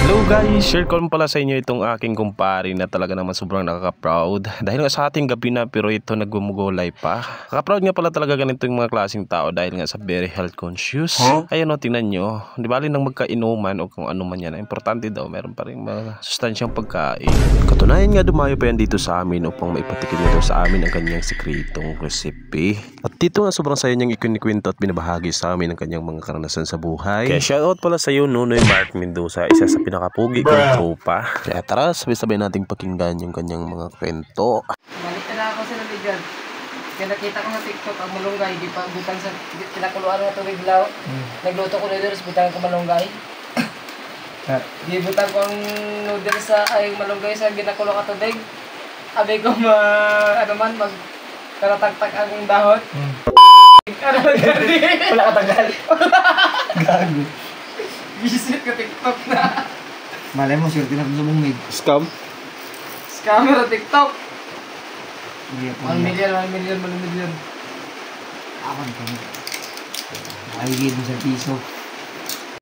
Hello guys, share ko pala sa inyo itong aking kumpare na talaga naman sobrang nakaka-proud. Dahil nga sa ating gabi na pero ito nagmumugolay pa. Nakaka-proud nga pala talaga ganito yung mga klaseng tao dahil nga sa very health conscious. Ayan o, tingnan nyo. Di bali nang magkainuman o kung ano man yan. Importante daw, meron pa rin mga sustansyang pagkain. Katunayan nga dumayo pa yan dito sa amin upang maipatikin nito sa amin ang kanyang sikretong recipe. At dito nga sobrang saya niyang ikinikwento at binabahagi sa amin ang kanyang mga karanasan sa buhay. Kaya shoutout pala sa iyo Nunoy Mark Mendoza, isa sa pinakapugi kong tropa. Kaya tara, sabay-sabay nating pakinggan yung kanyang mga kwento. Balik na ako sa nabigyan. Kaya nakita ko sa TikTok ang malunggay, di pa butang sa pinakuluan ng tubig law. Nagluto ko noodles, butang ko malunggay. Di butang ko ang noodles sa ay malunggay sa ginakulo ka tubig. Abi ko ano man mag karatagtag ang dahon. Wala ka tagal. Gago. Visit ka TikTok na. Malay mo, sure tinatong sa bumig. Scam? Scammer sa TikTok. 1 1 million. Awan ka mo. Ay, mo sa piso.